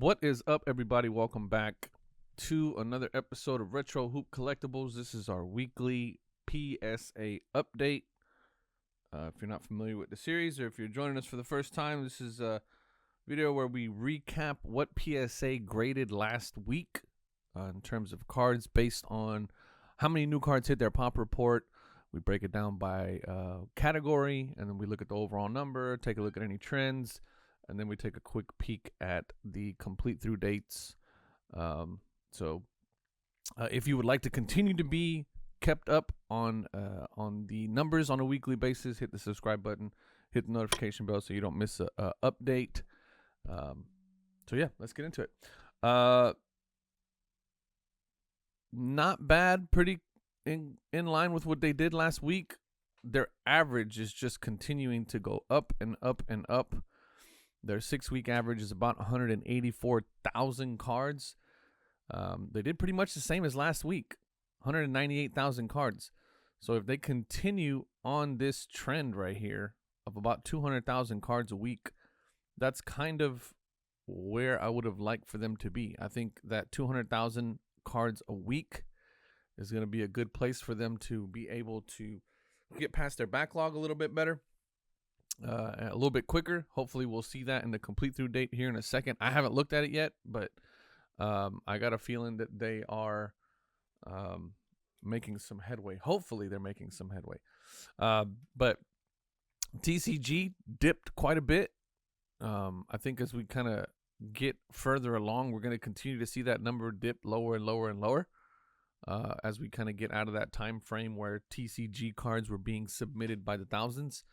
What is up, everybody? Welcome back to another episode of Retro Hoop Collectibles. This is our weekly PSA update. If you're not familiar with the series, or if you're joining us for the first time, this is a video where we recap what PSA graded last week in terms of cards based on how many new cards hit their pop report. We break it down by category, and then we look at the overall number, take a look at any trends, and then we take a quick peek at the complete through dates. If you would like to continue to be kept up on the numbers on a weekly basis, hit the subscribe button, hit the notification bell so you don't miss a update. Let's get into it. Not bad, pretty in line with what they did last week. Their average is just continuing to go up and up and up. Their 6-week average is about 184,000 cards. They did pretty much the same as last week, 198,000 cards. So if they continue on this trend right here of about 200,000 cards a week, that's kind of where I would have liked for them to be. I think that 200,000 cards a week is going to be a good place for them to be able to get past their backlog a little bit better. A little bit quicker. Hopefully we'll see that in the complete through date here in a second. I haven't looked at it yet, but I got a feeling that they are making some headway. Hopefully they're making some headway. But TCG dipped quite a bit. I think as we kind of get further along, we're going to continue to see that number dip lower and lower and lower as we kind of get out of that time frame where TCG cards were being submitted by the thousands.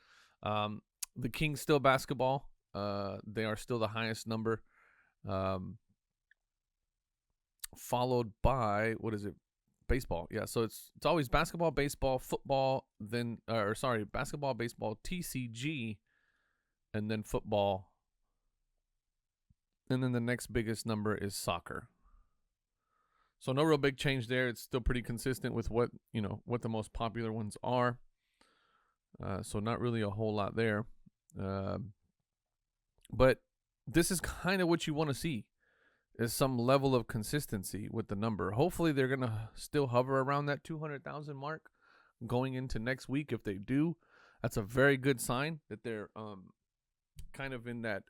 The Kings still basketball. They are still the highest number. Followed by, what is it? Baseball. Yeah, so it's always basketball, baseball, football, basketball, baseball, TCG, and then football. And then the next biggest number is soccer. So no real big change there. It's still pretty consistent with what the most popular ones are. So not really a whole lot there. But this is kind of what you want to see, is some level of consistency with the number. Hopefully they're going to still hover around that 200,000 mark going into next week. If they do, that's a very good sign that they're kind of in that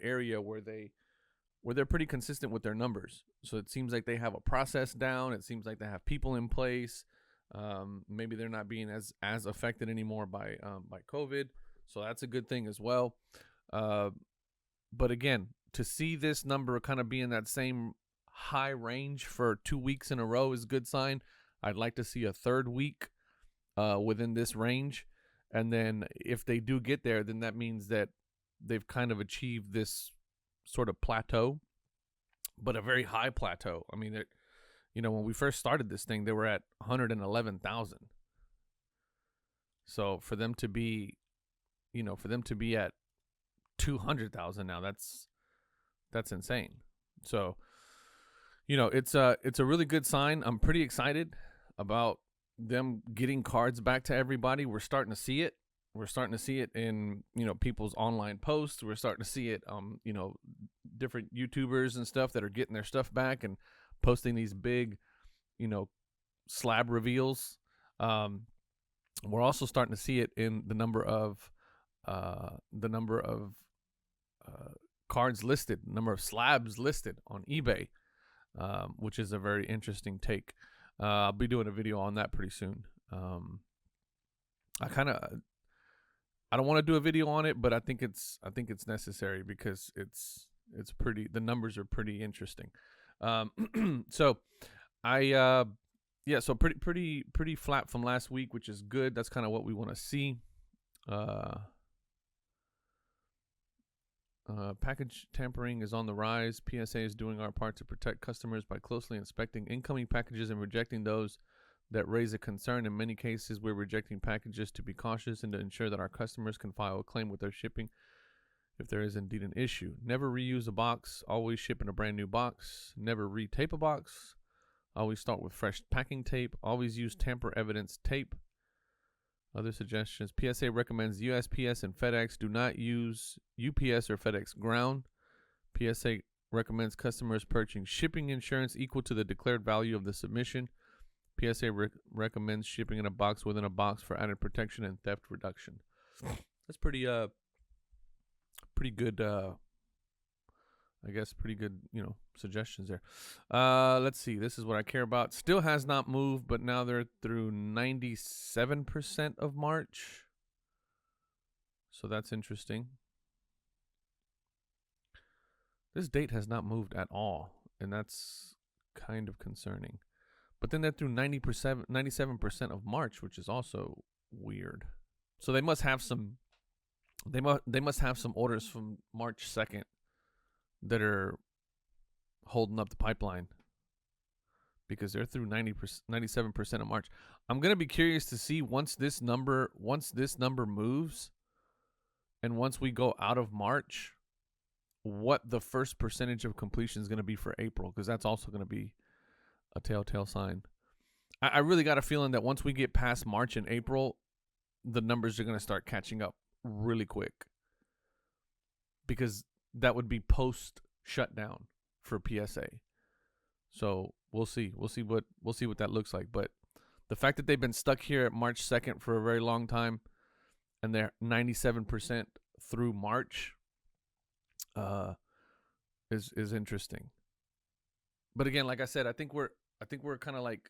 area where they're pretty consistent with their numbers. So it seems like they have a process down. It seems like they have people in place. Maybe they're not being as affected anymore by COVID. So that's a good thing as well. But again, to see this number kind of be in that same high range for 2 weeks in a row is a good sign. I'd like to see a third week within this range. And then if they do get there, then that means that they've kind of achieved this sort of plateau, but a very high plateau. I mean, when we first started this thing, they were at 111,000. So for them to be at 200,000 now, that's insane. So, it's a really good sign. I'm pretty excited about them getting cards back to everybody. We're starting to see it. We're starting to see it in, people's online posts. We're starting to see it, different YouTubers and stuff that are getting their stuff back and posting these big, slab reveals. We're also starting to see it in the number of cards listed, number of slabs listed on eBay, which is a very interesting take. I'll be doing a video on that pretty soon. I don't want to do a video on it, but I think it's necessary because it's pretty. The numbers are pretty interesting. So pretty flat from last week, which is good. That's kind of what we want to see. Package tampering is on the rise. PSA is doing our part to protect customers by closely inspecting incoming packages and rejecting those that raise a concern. In many cases, we're rejecting packages to be cautious and to ensure that our customers can file a claim with their shipping if there is indeed an issue. Never reuse a box. Always ship in a brand new box. Never retape a box. Always start with fresh packing tape. Always use tamper evidence tape. Other suggestions. PSA recommends USPS and FedEx. Do not use UPS or FedEx ground. PSA recommends customers purchasing shipping insurance equal to the declared value of the submission. PSA recommends shipping in a box within a box for added protection and theft reduction. That's pretty good. I guess pretty good, suggestions there. Let's see. This is what I care about. Still has not moved, but now they're through 97% of March. So that's interesting. This date has not moved at all, and that's kind of concerning. But then they're through 97% of March, which is also weird. So they must have some. They must have some orders from March 2nd that are holding up the pipeline, because they're through 97% of March. I'm gonna be curious to see once this number moves, and once we go out of March, what the first percentage of completion is gonna be for April, because that's also gonna be a telltale sign. I really got a feeling that once we get past March and April, the numbers are gonna start catching up really quick, because that would be post shutdown for PSA. So we'll see what that looks like. But the fact that they've been stuck here at March 2nd for a very long time, and they're 97% through March, is interesting. But again, like I said, I think we're kind of like,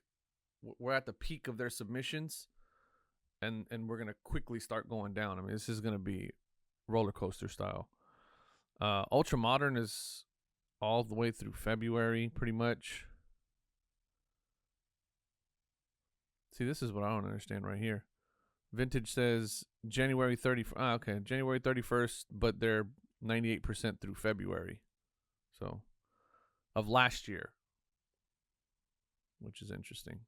we're at the peak of their submissions, and we're gonna quickly start going down. I mean, this is gonna be roller coaster style. Ultra Modern is all the way through February, pretty much. See, this is what I don't understand right here. Vintage says January 30th. Okay, January 31st, but they're 98% through February. So, of last year, which is interesting.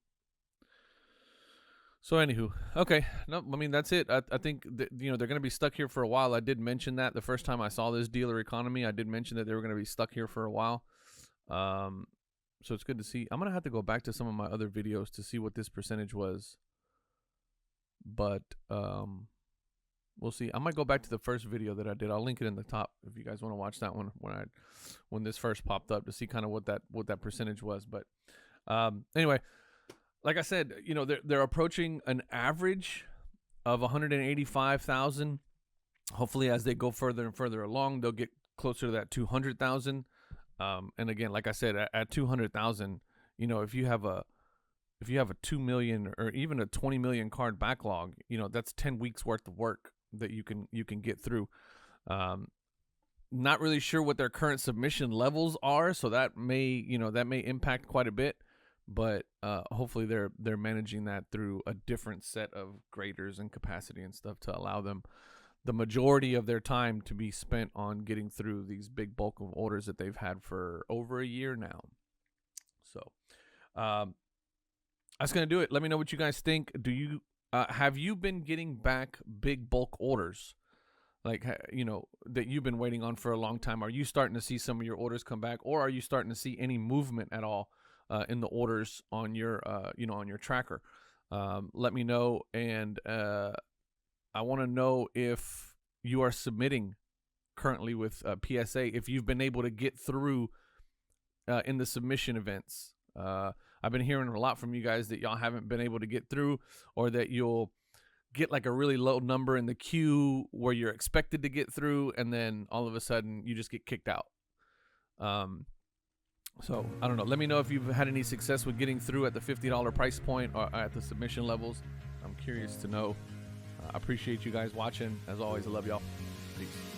So anywho, okay, no, I mean that's it. I think that, they're going to be stuck here for a while. I did mention that the first time I saw this dealer economy. I did mention that they were going to be stuck here for a while. So it's good to see. I'm going to have to go back to some of my other videos to see what this percentage was. But we'll see. I might go back to the first video that I did. I'll link it in the top if you guys want to watch that one when this first popped up, to see kind of what that percentage was. But anyway. Like I said, they're approaching an average of 185,000. Hopefully, as they go further and further along, they'll get closer to that 200,000. And again, like I said, at 200,000, if you have a 2 million or even a 20 million card backlog, that's 10 weeks worth of work that you can get through. Not really sure what their current submission levels are, so that may impact quite a bit. But hopefully they're managing that through a different set of graders and capacity and stuff to allow them the majority of their time to be spent on getting through these big bulk of orders that they've had for over a year now. So that's going to do it. Let me know what you guys think. Have you been getting back big bulk orders? Like, that you've been waiting on for a long time? Are you starting to see some of your orders come back, or are you starting to see any movement at all in the orders on your on your tracker? Let me know. And I want to know if you are submitting currently with PSA, if you've been able to get through in the submission events. I've been hearing a lot from you guys that y'all haven't been able to get through, or that you'll get like a really low number in the queue where you're expected to get through, and then all of a sudden you just get kicked out. So I don't know. Let me know if you've had any success with getting through at the $50 price point or at the submission levels. I'm curious to know. I appreciate you guys watching. As always, I love y'all. Peace.